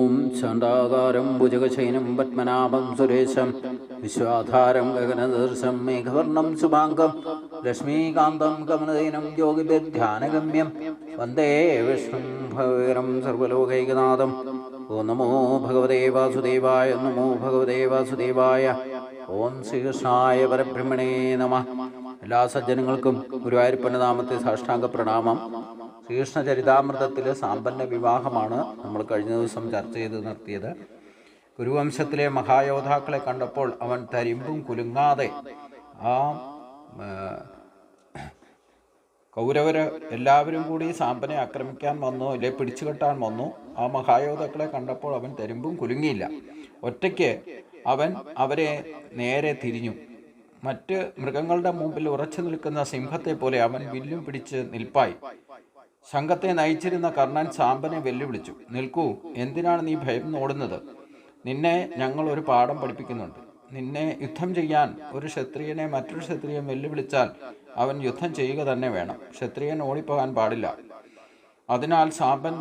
ഓം ചണ്ഡാകാരം ഭുജഗശയനം പത്മനാഭം സുരേശം വിശ്വാധാരം ഗഗനദർശം മേഘവർണം ശുഭാംഗം ലക്ഷ്മീകാന്തം കമലദീനം യോഗിധ്യാനഗമ്യം വന്ദേ വിഷ്ണും ഭഗവരം സർവലോകൈകനാഥം. ഓം നമോ ഭഗവതേ വാസുദേവായ. നമോ ഭഗവതേ വാസുദേവായ. ഓം ശ്രീകൃഷ്ണായ പരബ്രഹ്മണേ നമഃ. എല്ലാ സജ്ജനങ്ങൾക്കും ഗുരുവായൂരപ്പൻ്റെ നാമത്തെ സാഷ്ടാംഗ പ്രണാമം. ശ്രീകൃഷ്ണ ചരിതാമൃതത്തിലെ സാമ്പന്ന വിവാഹമാണ് നമ്മൾ കഴിഞ്ഞ ദിവസം ചർച്ച ചെയ്ത് നിർത്തിയത്. കുരുവംശത്തിലെ മഹായോദ്ധാക്കളെ കണ്ടപ്പോൾ അവൻ തരിമ്പും കുലുങ്ങാതെ ആ കൗരവര് എല്ലാവരും കൂടി സാമ്പനെ ആക്രമിക്കാൻ വന്നു, അല്ലെ പിടിച്ചുകെട്ടാൻ വന്നു. ആ മഹായോദ്ധാക്കളെ കണ്ടപ്പോൾ അവൻ തരിമ്പും കുലുങ്ങിയില്ല. ഒറ്റയ്ക്ക് അവൻ അവരെ നേരെ തിരിഞ്ഞു. മറ്റ് മൃഗങ്ങളുടെ മുമ്പിൽ ഉറച്ചു നിൽക്കുന്ന സിംഹത്തെ പോലെ അവൻ വില്ലും പിടിച്ച് നിൽപ്പായി. സംഘത്തെ നയിച്ചിരുന്ന കർണൻ സാമ്പനെ വെല്ലുവിളിച്ചു. നിൽക്കൂ, എന്തിനാണ് നീ ഭയന്ന് ഓടുന്നത്? നിന്നെ ഞങ്ങൾ ഒരു പാഠം പഠിപ്പിക്കുന്നുണ്ട്. നിന്നെ യുദ്ധം ചെയ്യാൻ ഒരു ക്ഷത്രിയനെ മറ്റൊരു ക്ഷത്രിയൻ വെല്ലുവിളിച്ചാൽ അവൻ യുദ്ധം ചെയ്യുക തന്നെ വേണം. ക്ഷത്രിയൻ ഓടിപ്പോകാൻ പാടില്ല. അതിനാൽ സാമ്പൻ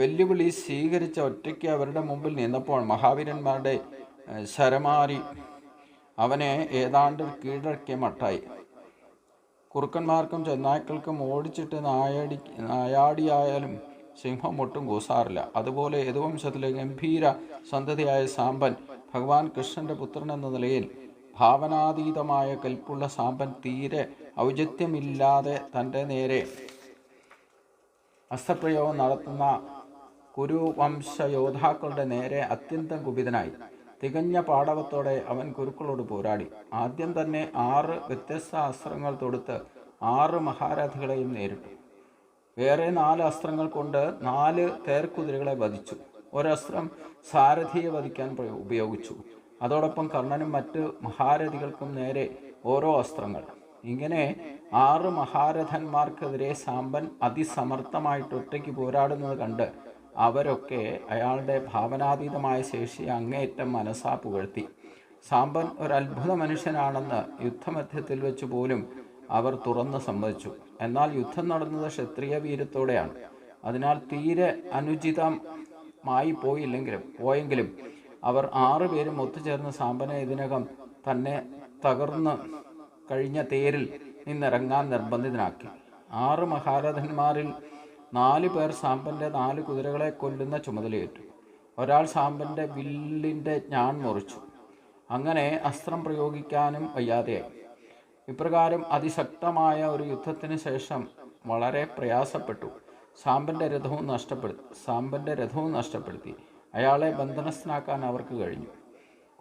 വെല്ലുവിളി സ്വീകരിച്ച ഒറ്റയ്ക്ക് അവരുടെ മുമ്പിൽ നിന്നപ്പോൾ മഹാവീരന്മാരുടെ ശരമാരി അവനെ ഏതാണ്ട് കീഴടക്കിയ മട്ടായി. കുറുക്കന്മാർക്കും ചെന്നായ്ക്കൾക്കും ഓടിച്ചിട്ട് നായാടിയായാലും സിംഹം ഒട്ടും കൂസാറില്ല. അതുപോലെ യദുവംശത്തിലെ ഗംഭീര സന്തതിയായ സാമ്പൻ ഭഗവാൻ കൃഷ്ണന്റെ പുത്രൻ എന്ന നിലയിൽ ഭാവനാതീതമായ കൽപ്പുള്ള സാമ്പൻ തീരെ ഔചിത്യമില്ലാതെ തൻ്റെ നേരെ അസ്ത്രപ്രയോഗം നടത്തുന്ന കുരുവംശ യോദ്ധാക്കളുടെ നേരെ അത്യന്തം കുപിതനായി. തികഞ്ഞ പാടവത്തോടെ അവൻ കുരുക്കളോട് പോരാടി. ആദ്യം തന്നെ 6 വ്യത്യസ്ത അസ്ത്രങ്ങൾ തൊടുത്ത് 6 മഹാരഥികളെയും നേരിട്ടു. വേറെ 4 അസ്ത്രങ്ങൾ കൊണ്ട് 4 തേർക്കുതിരകളെ വധിച്ചു. ഒരസ്ത്രം സാരഥിയെ വധിക്കാൻ ഉപയോഗിച്ചു. അതോടൊപ്പം കർണനും മറ്റ് മഹാരഥികൾക്കും നേരെ ഓരോ അസ്ത്രങ്ങൾ. ഇങ്ങനെ 6 മഹാരഥന്മാർക്കെതിരെ സാമ്പൻ അതിസമർത്ഥമായിട്ട് ഒറ്റയ്ക്ക് പോരാടുന്നത് കണ്ട് അവരൊക്കെ അയാളുടെ ഭാവനാതീതമായ ശേഷിയെ അങ്ങേയറ്റം മനസ്സാ പുകഴ്ത്തി. സാമ്പൻ ഒരത്ഭുത മനുഷ്യനാണെന്ന് യുദ്ധമധ്യത്തിൽ വെച്ച് പോലും അവർ തുറന്ന് സമ്മതിച്ചു. എന്നാൽ യുദ്ധം നടന്നത് ക്ഷത്രിയ വീര്യത്തോടെയാണ്. അതിനാൽ തീരെ അനുചിതമായി പോയെങ്കിലും അവർ 6 പേരും ഒത്തുചേർന്ന് സാമ്പനെ ഇതിനകം തന്നെ തകർന്ന് കഴിഞ്ഞ തേരിൽ നിന്നിറങ്ങാൻ നിർബന്ധിതനാക്കി. 6 മഹാരഥന്മാരിൽ 4 പേർ സാമ്പൻ്റെ 4 കുതിരകളെ കൊല്ലുന്ന ചുമതലയേറ്റു. ഒരാൾ സാമ്പൻ്റെ വില്ലിൻ്റെ ഞാൺ മുറിച്ചു. അങ്ങനെ അസ്ത്രം പ്രയോഗിക്കാനും വയ്യാതെയായി. ഇപ്രകാരം അതിശക്തമായ ഒരു യുദ്ധത്തിന് ശേഷം വളരെ പ്രയാസപ്പെട്ടു സാമ്പൻ്റെ രഥവും നഷ്ടപ്പെടുത്തി അയാളെ ബന്ധനസ്ഥനാക്കാൻ അവർക്ക് കഴിഞ്ഞു.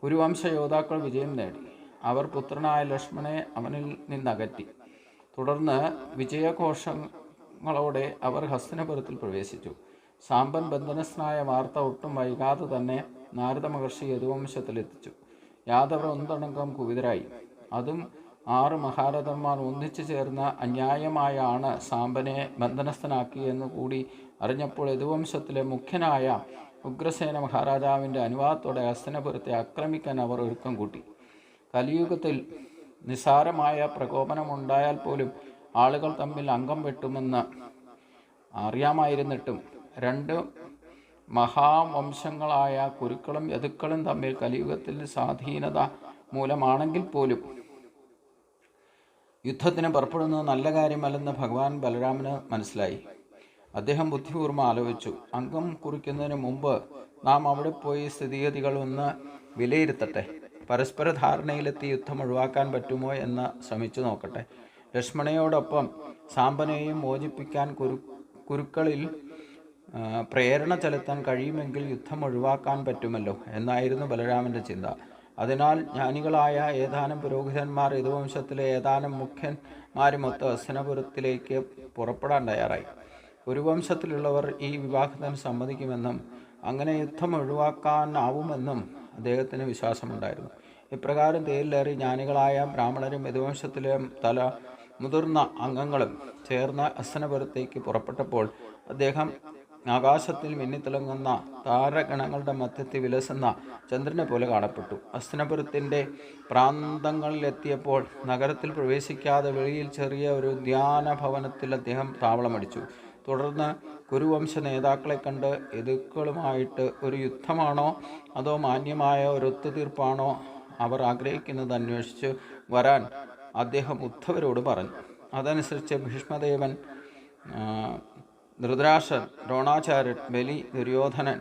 കുരുവംശ യോദ്ധാക്കൾ വിജയം നേടി. അവർ പുത്രനായ ലക്ഷ്മണനെ അവനിൽ നിന്നകറ്റി. തുടർന്ന് വിജയഘോഷങ്ങളോടെ അവർ ഹസ്തിനപുരത്തിൽ പ്രവേശിച്ചു. സാമ്പൻ ബന്ധനസ്ഥനായ വാർത്ത ഒട്ടും വൈകാതെ തന്നെ നാരദ മഹർഷി യദുവംശത്തിലെത്തിച്ചു. യാദവർ ഒന്നടങ്കം കുപിതരായി. അതും 6 മഹാരഥന്മാർ ഒന്നിച്ചു ചേർന്ന അന്യായമായാണ് സാമ്പനെ ബന്ധനസ്ഥനാക്കിയെന്ന് കൂടി അറിഞ്ഞപ്പോൾ യദുവംശത്തിലെ മുഖ്യനായ ഉഗ്രസേന മഹാരാജാവിൻ്റെ അനുവാദത്തോടെ ഹസ്തിനപുരത്തെ ആക്രമിക്കാൻ അവർ ഒരുക്കം കൂട്ടി. കലിയുഗത്തിൽ നിസ്സാരമായ പ്രകോപനമുണ്ടായാൽ പോലും ആളുകൾ തമ്മിൽ അംഗം വെട്ടുമെന്ന് അറിയാമായിരുന്നിട്ടും 2 മഹാവംശങ്ങളായ കുരുക്കളും യദുക്കളും തമ്മിൽ കലിയുഗത്തിൽ സ്വാധീനത മൂലമാണെങ്കിൽ പോലും യുദ്ധത്തിന് പുറപ്പെടുന്നത് നല്ല കാര്യമല്ലെന്ന് ഭഗവാൻ ബലരാമന് മനസ്സിലായി. അദ്ദേഹം ബുദ്ധിപൂർവ്വം ആലോചിച്ചു. അംഗം കുറിക്കുന്നതിന് മുമ്പ് നാം അവിടെ പോയി സ്ഥിതിഗതികൾ ഒന്ന് വിലയിരുത്തട്ടെ. പരസ്പര ധാരണയിലെത്തി യുദ്ധം ഒഴിവാക്കാൻ പറ്റുമോ എന്ന് ശ്രമിച്ചു നോക്കട്ടെ. ലക്ഷ്മണയോടൊപ്പം സാമ്പനെയും മോചിപ്പിക്കാൻ കുരുക്കളിൽ പ്രേരണ ചെലുത്താൻ കഴിയുമെങ്കിൽ യുദ്ധം ഒഴിവാക്കാൻ പറ്റുമല്ലോ എന്നായിരുന്നു ബലരാമൻ്റെ ചിന്ത. അതിനാൽ ജ്ഞാനികളായ ഏതാനും പുരോഹിതന്മാർ യദുവംശത്തിലെ ഏതാനും മുഖ്യന്മാരുമൊത്ത് ഹസ്തിനപുരത്തിലേക്ക് പുറപ്പെടാൻ തയ്യാറായി. കുരുവംശത്തിലുള്ളവർ ഈ വിവാഹത്തിന് സമ്മതിക്കുമെന്നും അങ്ങനെ യുദ്ധം ഒഴിവാക്കാനാവുമെന്നും അദ്ദേഹത്തിന് വിശ്വാസമുണ്ടായിരുന്നു. ഇപ്രകാരം തേരിലേറി ജ്ഞാനികളായ ബ്രാഹ്മണരും യദുവംശത്തിലെ മുതിർന്ന അംഗങ്ങളും ചേർന്ന് ഹസ്തിനപുരത്തേക്ക് പുറപ്പെട്ടപ്പോൾ അദ്ദേഹം ആകാശത്തിൽ മിന്നിത്തിളങ്ങുന്ന താരഗണങ്ങളുടെ മധ്യത്തിൽ വിലസുന്ന ചന്ദ്രനെ പോലെ കാണപ്പെട്ടു. ഹസ്തിനപുരത്തിൻ്റെ പ്രാന്തങ്ങളിലെത്തിയപ്പോൾ നഗരത്തിൽ പ്രവേശിക്കാതെ വെളിയിൽ ചെറിയ ഒരു ധ്യാന ഭവനത്തിൽ അദ്ദേഹം താവളമടിച്ചു. തുടർന്ന് കുരുവംശ നേതാക്കളെ കണ്ട് എതിർക്കളുമായിട്ട് ഒരു യുദ്ധമാണോ അതോ മാന്യമായ ഒരു ഒത്തുതീർപ്പാണോ അവർ ആഗ്രഹിക്കുന്നത് അന്വേഷിച്ച് വരാൻ അദ്ദേഹം ഉദ്ധവരോട് പറഞ്ഞു. അതനുസരിച്ച് ഭീഷ്മദേവൻ, ധൃതരാഷ്ട്രൻ, ദ്രോണാചാര്യൻ, ബലി, ദുര്യോധനൻ,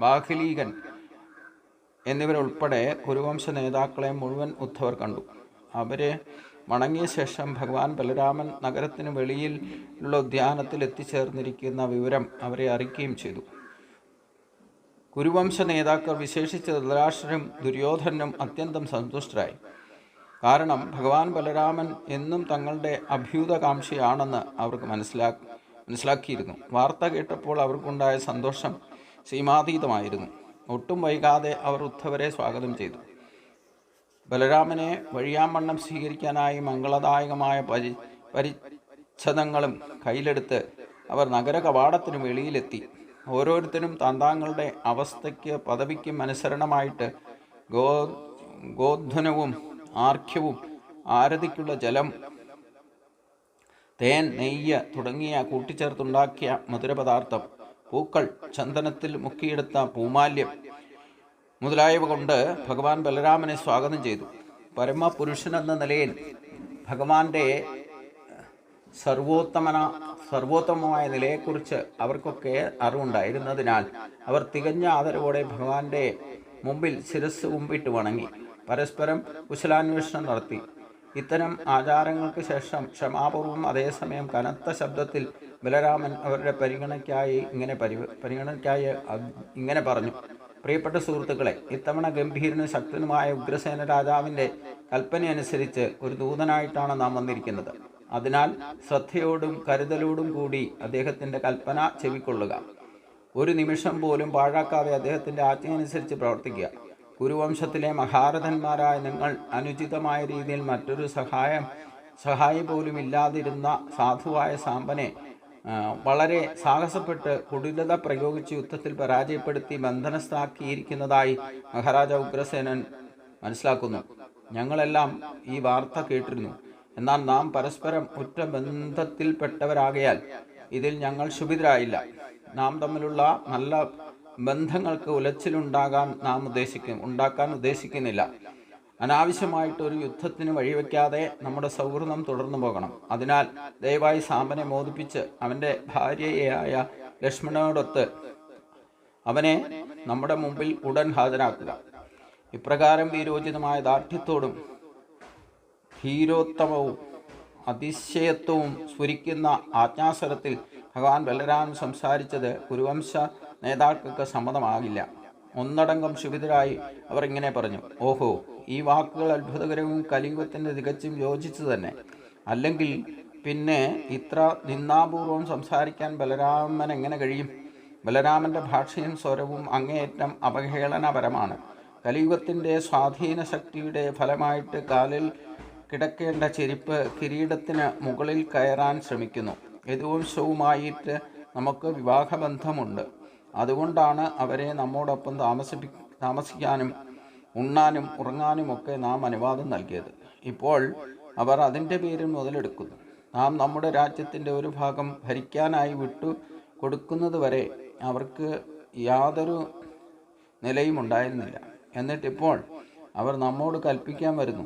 ബാഹ്ലീകൻ എന്നിവരുൾപ്പെടെ കുരുവംശ നേതാക്കളെ മുഴുവൻ ഉദ്ധവർ കണ്ടു. അവരെ വണങ്ങിയ ശേഷം ഭഗവാൻ ബലരാമൻ നഗരത്തിന് വെളിയിലുള്ള ഉദ്യാനത്തിൽ എത്തിച്ചേർന്നിരിക്കുന്ന വിവരം അവരെ അറിയിക്കുകയും ചെയ്തു. കുരുവംശ നേതാക്കൾ, വിശേഷിച്ച് ധൃതരാഷ്ട്രനും ദുര്യോധനും അത്യന്തം സന്തുഷ്ടരായി. കാരണം ഭഗവാൻ ബലരാമൻ എന്നും തങ്ങളുടെ അഭ്യുതകാംക്ഷിയാണെന്ന് അവർക്ക് മനസ്സിലാക്കിയിരുന്നു. വാർത്ത കേട്ടപ്പോൾ അവർക്കുണ്ടായ സന്തോഷം സീമാതീതമായിരുന്നു. ഒട്ടും വൈകാതെ അവർ ഉദ്ധവരെ സ്വാഗതം ചെയ്തു. ബലരാമനെ വഴിയാമണ്ണം സ്വീകരിക്കാനായി മംഗളദായകമായ പരിച്ഛദങ്ങളും കയ്യിലെടുത്ത് അവർ നഗര കവാടത്തിന് വെളിയിലെത്തി. ഓരോരുത്തരും താന്താങ്ങളുടെ അവസ്ഥയ്ക്ക് പദവിക്കും അനുസരണമായിട്ട് ഗോധനവും ആർഘ്യവും, ആരതിക്കുള്ള ജലം, തേൻ, നെയ്യ് തുടങ്ങിയ കൂട്ടിച്ചേർത്തുണ്ടാക്കിയ മധുരപദാർത്ഥം, പൂക്കൾ, ചന്ദനത്തിൽ മുക്കിയെടുത്ത പൂമാല്യം മുതലായവ കൊണ്ട് ഭഗവാൻ ബലരാമനെ സ്വാഗതം ചെയ്തു. പരമപുരുഷനെന്ന നിലയിൽ ഭഗവാന്റെ സർവോത്തമമായ നിലയെക്കുറിച്ച് അവർക്കൊക്കെ അറിവുണ്ടായിരുന്നതിനാൽ അവർ തികഞ്ഞ ആദരവോടെ ഭഗവാന്റെ മുമ്പിൽ ശിരസ് കുമ്പിട്ട് വണങ്ങി പരസ്പരം കുശലാന്വേഷണം നടത്തി. ഇത്തരം ആചാരങ്ങൾക്ക് ശേഷം ക്ഷമാപൂർവം അതേസമയം കനത്ത ശബ്ദത്തിൽ ബലരാമൻ അവരുടെ പരിഗണനയ്ക്കായി ഇങ്ങനെ പറഞ്ഞു: പ്രിയപ്പെട്ട സുഹൃത്തുക്കളെ, ഇത്തവണ ഗംഭീരനും ശക്തനുമായ ഉഗ്രസേന രാജാവിൻ്റെ കൽപ്പനയനുസരിച്ച് ഒരു ദൂതനായിട്ടാണ് നാം വന്നിരിക്കുന്നത്. അതിനാൽ ശ്രദ്ധയോടും കരുതലോടും കൂടി അദ്ദേഹത്തിൻ്റെ കൽപ്പന ചെവിക്കൊള്ളുക. ഒരു നിമിഷം പോലും പാഴാക്കാതെ അദ്ദേഹത്തിൻ്റെ ആജ്ഞയനുസരിച്ച് പ്രവർത്തിക്കുക. കുരുവംശത്തിലെ മഹാരഥന്മാരായ നിങ്ങൾ അനുചിതമായ രീതിയിൽ മറ്റൊരു സഹായി പോലും ഇല്ലാതിരുന്ന സാധുവായ സാമ്പനെ വളരെ സാഹസപ്പെട്ട് കുടിലത പ്രയോഗിച്ച് യുദ്ധത്തിൽ പരാജയപ്പെടുത്തി ബന്ധനസ്ഥാക്കിയിരിക്കുന്നതായി മഹാരാജ ഉഗ്രസേനൻ മനസ്സിലാക്കുന്നു. ഞങ്ങളെല്ലാം ഈ വാർത്ത കേട്ടിരുന്നു. എന്നാൽ നാം പരസ്പരം ഉറ്റ ബന്ധത്തിൽപ്പെട്ടവരാകയാൽ ഇതിൽ ഞങ്ങൾ ക്ഷുഭിതരായില്ല. നാം തമ്മിലുള്ള നല്ല ബന്ധങ്ങൾക്ക് ഉലച്ചിലുണ്ടാക്കാൻ ഉണ്ടാക്കാൻ ഉദ്ദേശിക്കുന്നില്ല. അനാവശ്യമായിട്ട് ഒരു യുദ്ധത്തിന് വഴിവെക്കാതെ നമ്മുടെ സൗഹൃദം തുടർന്നു പോകണം. അതിനാൽ ദയവായി സാമ്പനെ മോദിപ്പിച്ച് അവൻ്റെ ഭാര്യയായ ലക്ഷ്മണനോടൊത്ത് അവനെ നമ്മുടെ മുമ്പിൽ ഉടൻ ഹാജരാക്കുക. ഇപ്രകാരം വീരോചിതമായ ദാർഢ്യത്തോടും ധീരോത്തമവും അതിശയത്വവും സ്ഫുരിക്കുന്ന ആജ്ഞാസ്വരത്തിൽ ഭഗവാൻ ബലരാമൻ സംസാരിച്ചത് കുരുവംശ നേതാക്കൾക്ക് സമ്മതമാകില്ല. ഒന്നടങ്കം ക്ഷുഭിതരായി അവർ ഇങ്ങനെ പറഞ്ഞു: ഓഹോ, ഈ വാക്കുകൾ അത്ഭുതകരവും കലിയുഗത്തിന് തികച്ചും യോജിച്ചു തന്നെ. അല്ലെങ്കിൽ പിന്നെ ഇത്ര നിന്ദാപൂർവം സംസാരിക്കാൻ ബലരാമൻ എങ്ങനെ കഴിയും? ബലരാമൻ്റെ ഭാഷയും സ്വരവും അങ്ങേയറ്റം അവഹേളനപരമാണ്. കലിയുഗത്തിൻ്റെ സ്വാധീന ശക്തിയുടെ ഫലമായിട്ട് കാലിൽ കിടക്കേണ്ട ചെരുപ്പ് കിരീടത്തിന് മുകളിൽ കയറാൻ ശ്രമിക്കുന്നു. യദുവംശവുമായിട്ട് നമുക്ക് വിവാഹബന്ധമുണ്ട്. അതുകൊണ്ടാണ് അവരെ നമ്മോടൊപ്പം താമസിക്കാനും ഉണ്ണാനും ഉറങ്ങാനുമൊക്കെ നാം അനുവാദം നൽകിയത്. ഇപ്പോൾ അവർ അതിൻ്റെ പേരിൽ മുതലെടുക്കുന്നു. നാം നമ്മുടെ രാജ്യത്തിൻ്റെ ഒരു ഭാഗം ഭരിക്കാനായി വിട്ടു കൊടുക്കുന്നതുവരെ അവർക്ക് യാതൊരു നിലയും ഉണ്ടായിരുന്നില്ല. എന്നിട്ടിപ്പോൾ അവർ നമ്മോട് കൽപ്പിക്കാൻ വരുന്നു.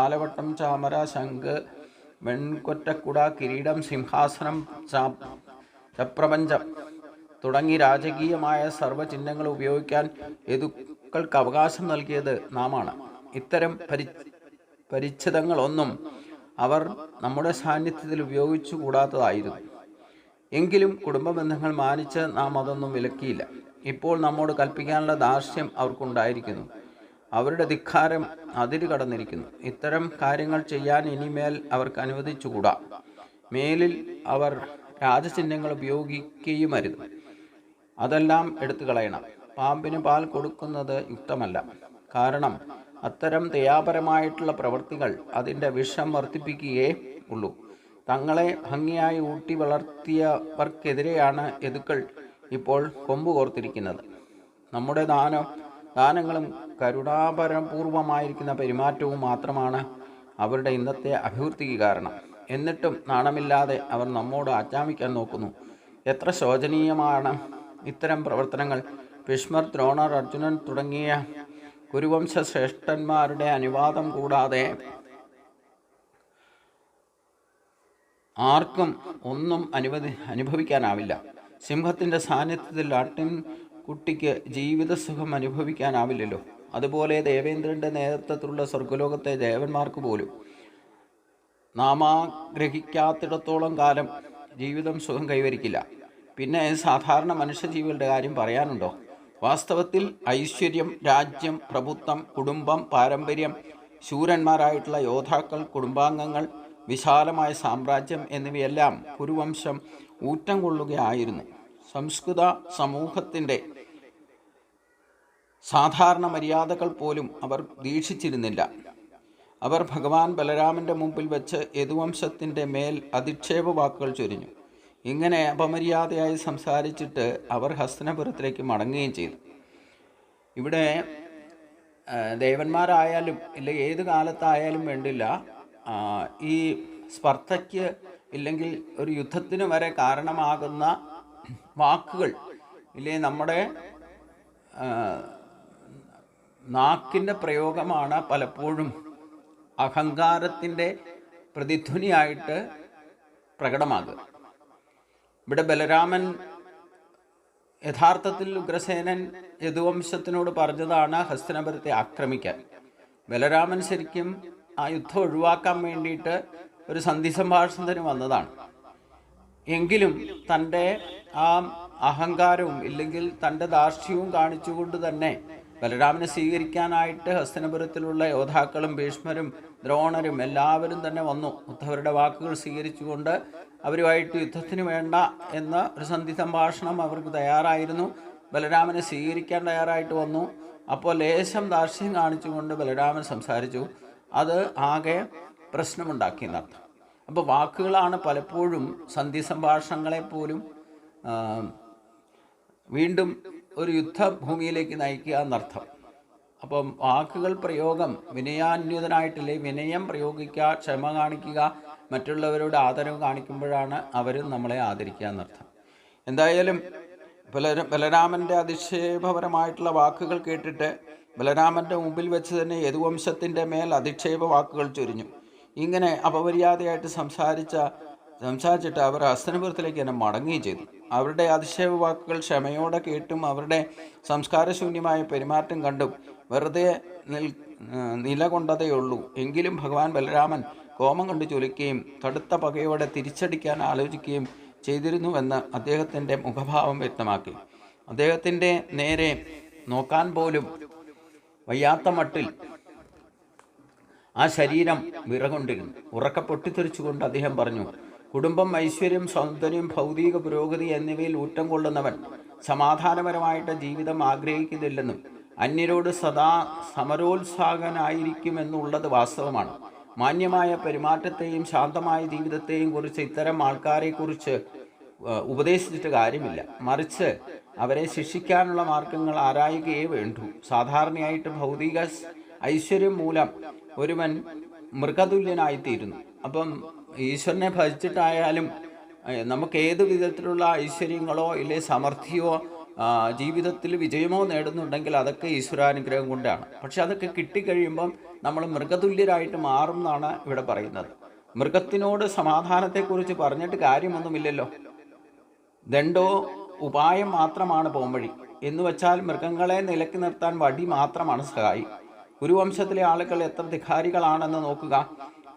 ആലവട്ടം, ചാമര, ശംഖ്, വെൺകൊറ്റക്കുട, കിരീടം, സിംഹാസനം, ചപ്രപഞ്ചം തുടങ്ങി രാജകീയമായ സർവ്വചിഹ്നങ്ങൾ ഉപയോഗിക്കാൻ യദുക്കൾക്ക് അവകാശം നൽകിയത് നാമാണ്. ഇത്തരം പരിച്ഛദങ്ങളൊന്നും അവർ നമ്മുടെ സാന്നിധ്യത്തിൽ ഉപയോഗിച്ചു കൂടാത്തതായിരുന്നു. എങ്കിലും കുടുംബബന്ധങ്ങൾ മാനിച്ച് നാം അതൊന്നും വിലക്കിയില്ല. ഇപ്പോൾ നമ്മോട് കൽപ്പിക്കാനുള്ള ധാർഷ്ട്യം അവർക്കുണ്ടായിരിക്കുന്നു. അവരുടെ ധിക്കാരം അതിര് കടന്നിരിക്കുന്നു. ഇത്തരം കാര്യങ്ങൾ ചെയ്യാൻ ഇനിമേൽ അവർക്ക് അനുവദിച്ചുകൂടാ. മേലിൽ അവർ രാജചിഹ്നങ്ങൾ ഉപയോഗിക്കുകയുമരുത്. അതെല്ലാം എടുത്തു കളയണം. പാമ്പിന് പാൽ കൊടുക്കുന്നത് യുക്തമല്ല. കാരണം അത്തരം ദയാപരമായിട്ടുള്ള പ്രവൃത്തികൾ അതിൻ്റെ വിഷം വർദ്ധിപ്പിക്കുകയേ ഉള്ളൂ. തങ്ങളെ ഭംഗിയായി ഊട്ടി വളർത്തിയവർക്കെതിരെയാണ് യദുക്കൾ ഇപ്പോൾ കൊമ്പ് കോർത്തിരിക്കുന്നത്. നമ്മുടെ ദാനങ്ങളും കരുണാപരപൂർവമായിരിക്കുന്ന പെരുമാറ്റവും മാത്രമാണ് അവരുടെ ഇന്നത്തെ അഭിവൃദ്ധിക്ക് കാരണം. എന്നിട്ടും നാണമില്ലാതെ അവർ നമ്മോട് ആജ്ഞാപിക്കാൻ നോക്കുന്നു. എത്ര ശോചനീയമാണ് ഇത്തരം പ്രവർത്തനങ്ങൾ. ഭീഷ്മർ, ദ്രോണർ, അർജുനൻ തുടങ്ങിയ കുരുവംശ ശ്രേഷ്ഠന്മാരുടെ അനുവാദം കൂടാതെ ആർക്കും ഒന്നും അനുഭവിക്കാനാവില്ല. സിംഹത്തിൻ്റെ സാന്നിധ്യത്തിൽ ആട്ടിൻകുട്ടിക്ക് ജീവിതസുഖം അനുഭവിക്കാനാവില്ലല്ലോ. അതുപോലെ ദേവേന്ദ്രൻ്റെ നേതൃത്വത്തിലുള്ള സ്വർഗ്ഗലോകത്തെ ദേവന്മാർക്ക് പോലും നാം ആഗ്രഹിക്കാത്തിടത്തോളം കാലം ജീവിതം സുഖം കൈവരിക്കില്ല. പിന്നെ സാധാരണ മനുഷ്യജീവികളുടെ കാര്യം പറയാനുണ്ടോ? വാസ്തവത്തിൽ ഐശ്വര്യം, രാജ്യം, പ്രഭുത്വം, കുടുംബം, പാരമ്പര്യം, ശൂരന്മാരായിട്ടുള്ള യോദ്ധാക്കൾ, കുടുംബാംഗങ്ങൾ, വിശാലമായ സാമ്രാജ്യം എന്നിവയെല്ലാം കുരുവംശം ഊറ്റം കൊള്ളുകയായിരുന്നു. സംസ്കൃത സമൂഹത്തിൻ്റെ സാധാരണ മര്യാദകൾ പോലും അവർ ദീക്ഷിച്ചിരുന്നില്ല. അവർ ഭഗവാൻ ബലരാമൻ്റെ മുമ്പിൽ വെച്ച് യദുവംശത്തിൻ്റെ മേൽ അധിക്ഷേപ വാക്കുകൾ ചൊരിഞ്ഞു. ഇങ്ങനെ അപമര്യാദയായി സംസാരിച്ചിട്ട് അവർ ഹസ്തിനപുരത്തിലേക്ക് മടങ്ങുകയും ചെയ്തു. ഇവിടെ ദേവന്മാരായാലും ഇല്ല ഏത് കാലത്തായാലും വേണ്ടില്ല, ഈ സ്പർദ്ധയ്ക്ക് ഇല്ലെങ്കിൽ ഒരു യുദ്ധത്തിന് വരെ കാരണമാകുന്ന വാക്കുകൾ ഇല്ലേ, നമ്മുടെ നാക്കിൻ്റെ പ്രയോഗമാണ് പലപ്പോഴും അഹങ്കാരത്തിൻ്റെ പ്രതിധ്വനിയായിട്ട് പ്രകടമാകുക. ഇവിടെ ബലരാമൻ യഥാർത്ഥത്തിൽ ഉഗ്രസേനൻ യദുവംശത്തിനോട് പറഞ്ഞതാണ് ഹസ്തിനപുരത്തെ ആക്രമിക്കാൻ. ബലരാമൻ ശരിക്കും ആ യുദ്ധം ഒഴിവാക്കാൻ വേണ്ടിയിട്ട് ഒരു സന്ധി സംഭാഷണത്തിന് വന്നതാണ്. എങ്കിലും തൻ്റെ ആ അഹങ്കാരവും ഇല്ലെങ്കിൽ തൻ്റെ ധാർഷ്ട്യവും കാണിച്ചുകൊണ്ട് തന്നെ ബലരാമനെ സ്വീകരിക്കാനായിട്ട് ഹസ്തിനപുരത്തിലുള്ള യോദ്ധാക്കളും ഭീഷ്മരും ദ്രോണരും എല്ലാവരും തന്നെ വന്നു. ഉദ്ധവരുടെ വാക്കുകൾ സ്വീകരിച്ചുകൊണ്ട് അവരുമായിട്ട് യുദ്ധത്തിന് വേണ്ട എന്ന ഒരു സന്ധി സംഭാഷണം അവർക്ക് തയ്യാറായിരുന്നു. ബലരാമനെ സ്വീകരിക്കാൻ തയ്യാറായിട്ട് വന്നു. അപ്പോൾ ലേശം ധാർഷ്ട്യം കാണിച്ചുകൊണ്ട് ബലരാമൻ സംസാരിച്ചു. അത് ആകെ പ്രശ്നമുണ്ടാക്കിയെന്നർത്ഥം. അപ്പോൾ വാക്കുകളാണ് പലപ്പോഴും സന്ധി സംഭാഷണങ്ങളെപ്പോലും വീണ്ടും ഒരു യുദ്ധഭൂമിയിലേക്ക് നയിക്കുക എന്നർത്ഥം. അപ്പം വാക്കുകൾ പ്രയോഗം വിനയാന്വിതനായിട്ടില്ലേ, വിനയം പ്രയോഗിക്കുക, ക്ഷമ കാണിക്കുക, മറ്റുള്ളവരോട് ആദരവ് കാണിക്കുമ്പോഴാണ് അവരും നമ്മളെ ആദരിക്കുക എന്നർത്ഥം. എന്തായാലും ബലരാമൻ്റെ അധിക്ഷേപപരമായിട്ടുള്ള വാക്കുകൾ കേട്ടിട്ട് ബലരാമൻ്റെ മുമ്പിൽ വെച്ച് തന്നെ യദുവംശത്തിൻ്റെ മേൽ അധിക്ഷേപ വാക്കുകൾ ചൊരിഞ്ഞു. ഇങ്ങനെ അപമര്യാദയായിട്ട് സംസാരിച്ചിട്ട് അവർ ഹസ്തിനപുരത്തിലേക്ക് തന്നെ മടങ്ങുകയും ചെയ്തു. അവരുടെ അധിക്ഷേപ വാക്കുകൾ ക്ഷമയോടെ കേട്ടും അവരുടെ സംസ്കാരശൂന്യമായ പെരുമാറ്റം കണ്ടും വെറുതെ നിലകൊണ്ടതേയുള്ളൂ. എങ്കിലും ഭഗവാൻ ബലരാമൻ കോപം കൊണ്ട് ജ്വലിക്കുകയും കടുത്ത പകയോടെ തിരിച്ചടിക്കാൻ ആലോചിക്കുകയും ചെയ്തിരുന്നുവെന്ന് അദ്ദേഹത്തിൻ്റെ മുഖഭാവം വ്യക്തമാക്കി. അദ്ദേഹത്തിൻ്റെ നേരെ നോക്കാൻ പോലും വയ്യാത്ത മട്ടിൽ ആ ശരീരം വിറകൊണ്ടിരുന്നു. ഉറക്കെ പൊട്ടിത്തെറിച്ചുകൊണ്ട് അദ്ദേഹം പറഞ്ഞു, കുടുംബം, ഐശ്വര്യം, സൗന്ദര്യം, ഭൗതിക പുരോഗതി എന്നിവയിൽ ഊറ്റം കൊള്ളുന്നവൻ സമാധാനപരമായിട്ട് ജീവിതം ആഗ്രഹിക്കുന്നില്ലെന്നും അന്യരോട് സദാ സമരോത്സാഹനായിരിക്കുമെന്നുള്ളത് വാസ്തവമാണ്. മാന്യമായ പെരുമാറ്റത്തെയും ശാന്തമായ ജീവിതത്തെയും കുറിച്ച് ഇത്തരം ആൾക്കാരെക്കുറിച്ച് ഉപദേശിച്ചിട്ട് കാര്യമില്ല. മറിച്ച് അവരെ ശിക്ഷിക്കാനുള്ള മാർഗങ്ങൾ ആരായുകയേ വേണ്ടൂ. സാധാരണയായിട്ട് ഭൗതിക ഐശ്വര്യം മൂലം ഒരുവൻ മൃഗതുല്യനായിത്തീരുന്നു. അപ്പം ഈശ്വരനെ ഭജിച്ചിട്ടായാലും നമുക്ക് ഏത് വിധത്തിലുള്ള ഐശ്വര്യങ്ങളോ ഇല്ലേ സമൃദ്ധിയോ ജീവിതത്തിൽ വിജയമോ നേടുന്നുണ്ടെങ്കിൽ അതൊക്കെ ഈശ്വരാനുഗ്രഹം കൊണ്ടാണ്. പക്ഷെ അതൊക്കെ കിട്ടിക്കഴിയുമ്പം നമ്മൾ മൃഗതുല്യരായിട്ട് മാറും എന്നാണ് ഇവിടെ പറയുന്നത്. മൃഗത്തിനോട് സമാധാനത്തെക്കുറിച്ച് പറഞ്ഞിട്ട് കാര്യമൊന്നുമില്ലല്ലോ. ദണ്ഡോ ഉപായം മാത്രമാണ് പോംവഴി എന്ന് വെച്ചാൽ മൃഗങ്ങളെ നിലക്കി നിർത്താൻ വടി മാത്രമാണ് സഹായി. കുരുവംശത്തിലെ ആളുകൾ എത്ര ധിക്കാരികളാണെന്ന് നോക്കുക.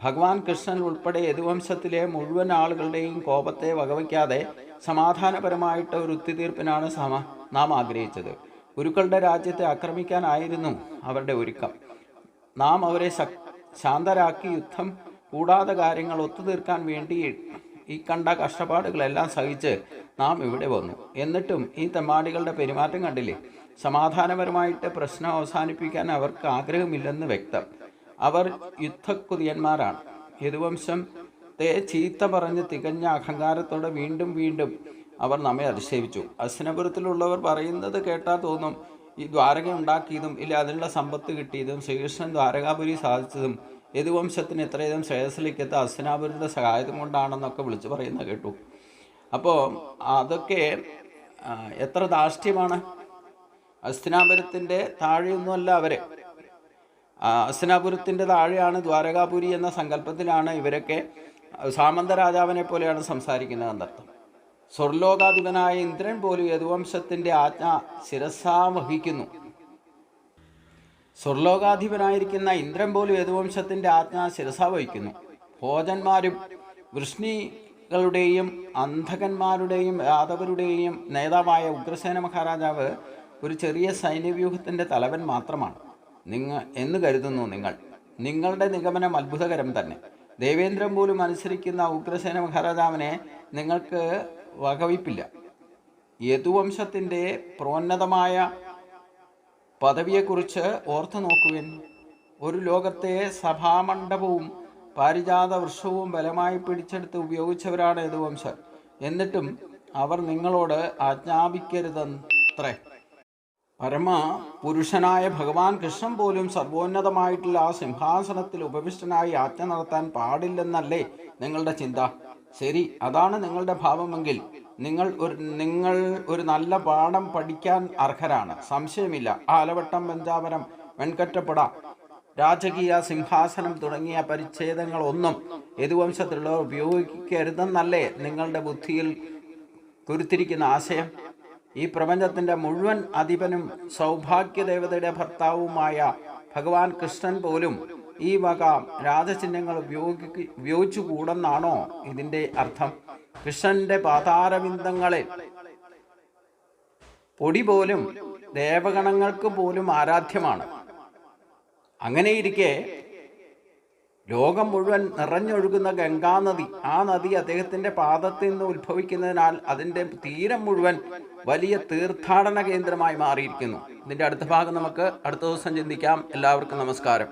ഭഗവാൻ കൃഷ്ണൻ ഉൾപ്പെടെ യദുവംശത്തിലെ മുഴുവൻ ആളുകളുടെയും കോപത്തെ വകവയ്ക്കാതെ സമാധാനപരമായിട്ട് ഒരു ഒത്തുതീർപ്പിനാണ് നാം ആഗ്രഹിച്ചത്. ഗുരുക്കളുടെ രാജ്യത്തെ ആക്രമിക്കാനായിരുന്നു അവരുടെ ഒരുക്കം. നാം അവരെ ശാന്തരാക്കി യുദ്ധം കൂടാതെ കാര്യങ്ങൾ ഒത്തുതീർക്കാൻ വേണ്ടി ഈ കണ്ട കഷ്ടപ്പാടുകളെല്ലാം സഹിച്ച് നാം ഇവിടെ വന്നു. എന്നിട്ടും ഈ തെമ്മാടികളുടെ പെരുമാറ്റം കണ്ടില്ലേ? സമാധാനപരമായിട്ട് പ്രശ്നം അവസാനിപ്പിക്കാൻ അവർക്ക് ആഗ്രഹമില്ലെന്ന് വ്യക്തം. അവർ യുദ്ധക്കുതിയന്മാരാണ്. യദുവംശത്തെ ചീത്ത പറഞ്ഞ് തികഞ്ഞ അഹങ്കാരത്തോടെ വീണ്ടും വീണ്ടും അവർ നമ്മെ അധിക്ഷേപിച്ചു. ഹസ്തിനപുരത്തിലുള്ളവർ പറയുന്നത് കേട്ടാൽ തോന്നും ഈ ദ്വാരക ഉണ്ടാക്കിയതും ഇല്ല അതിനുള്ള സമ്പത്ത് കിട്ടിയതും ശ്രീകൃഷ്ണൻ ദ്വാരകാപുരി സാധിച്ചതും യദുവംശത്തിന് ഇത്രയധികം ശ്രേയസ്സിലേക്കെത്ത ഹസ്തിനാപുരയുടെ സഹായతం കൊണ്ടാണെന്നൊക്കെ വിളിച്ചു പറയുന്നത് കേട്ടു. അപ്പോൾ അതൊക്കെ എത്ര ധാർഷ്ട്യമാണ്. ഹസ്തിനാപുരത്തിൻ്റെ താഴെയൊന്നുമല്ല അവർ. ഹസ്തിനാപുരത്തിൻ്റെ താഴെയാണ് ദ്വാരകാപുരി എന്ന സങ്കല്പത്തിലാണ് ഇവരൊക്കെ സാമന്ത രാജാവിനെ പോലെയാണ് സംസാരിക്കുന്നത് എന്നർത്ഥം. സ്വർലോകാധിപനായ ഇന്ദ്രൻ പോലും യദുവംശത്തിൻ്റെ ആജ്ഞ ശിരസാ വഹിക്കുന്നു. സ്വർലോകാധിപനായിരിക്കുന്ന ഇന്ദ്രൻ പോലും യദുവംശത്തിൻ്റെ ആജ്ഞ ശിരസാ വഹിക്കുന്നു. ഭോജന്മാരും വൃഷ്ണികളുടെയും അന്ധകന്മാരുടെയും യാദവരുടെയും നേതാവായ ഉഗ്രസേന മഹാരാജാവ് ഒരു ചെറിയ സൈന്യവ്യൂഹത്തിൻ്റെ തലവൻ മാത്രമാണ് എന്ന് കരുതുന്നു നിങ്ങൾ. നിങ്ങളുടെ നിഗമനം അത്ഭുതകരം തന്നെ. ദേവേന്ദ്രൻ പോലും അനുസരിക്കുന്ന ഉഗ്രസേന മഹാരാജാവിനെ നിങ്ങൾക്ക് വകവയ്പില്ല. യദുവംശത്തിൻ്റെ പ്രോന്നതമായ പദവിയെക്കുറിച്ച് ഓർത്തു നോക്കുവിൻ. ഒരു ലോകത്തെ സഭാമണ്ഡപവും പാരിജാത വൃക്ഷവും ബലമായി പിടിച്ചെടുത്ത് ഉപയോഗിച്ചവരാണ് യദുവംശർ. എന്നിട്ടും അവർ നിങ്ങളോട് ആജ്ഞാപിക്കരുതത്രേ. പരമ പുരുഷനായ ഭഗവാൻ കൃഷ്ണൻ പോലും സർവോന്നതമായിട്ടുള്ള ആ സിംഹാസനത്തിൽ ഉപവിഷ്ടനായി ആജ്ഞ നടത്താൻ പാടില്ലെന്നല്ലേ നിങ്ങളുടെ ചിന്ത? ശരി, അതാണ് നിങ്ങളുടെ ഭാവമെങ്കിൽ നിങ്ങൾ ഒരു നല്ല പാഠം പഠിക്കാൻ അർഹരാണ്, സംശയമില്ല. ആലവട്ടം, പഞ്ചാവരം, വെൺകറ്റപ്പട, രാജകീയ സിംഹാസനം തുടങ്ങിയ പരിച്ഛേദങ്ങളൊന്നും യദുവംശത്തിലുള്ളവർ ഉപയോഗിക്കരുതെന്നല്ലേ നിങ്ങളുടെ ബുദ്ധിയിൽ കുരുത്തിരിക്കുന്ന ആശയം? ഈ പ്രപഞ്ചത്തിൻ്റെ മുഴുവൻ അധിപനും സൗഭാഗ്യദേവതയുടെ ഭർത്താവുമായ ഭഗവാൻ കൃഷ്ണൻ പോലും ഈ വക രാജചിഹ്നങ്ങൾ ഉപയോഗിച്ചുകൂടെന്നാണോ ഇതിൻ്റെ അർത്ഥം? കൃഷ്ണന്റെ പാതാരവിന്ദങ്ങളിൽ പൊടി പോലും ദേവഗണങ്ങൾക്ക് പോലും ആരാധ്യമാണ്. അങ്ങനെയിരിക്കെ ലോകം മുഴുവൻ നിറഞ്ഞൊഴുകുന്ന ഗംഗാനദി, ആ നദി അദ്ദേഹത്തിൻ്റെ പാദത്തിൽ നിന്ന് ഉത്ഭവിക്കുന്നതിനാൽ അതിൻ്റെ തീരം മുഴുവൻ വലിയ തീർത്ഥാടന കേന്ദ്രമായി മാറിയിരിക്കുന്നു. ഇതിൻ്റെ അടുത്ത ഭാഗം നമുക്ക് അടുത്ത ദിവസം ചിന്തിക്കാം. എല്ലാവർക്കും നമസ്കാരം.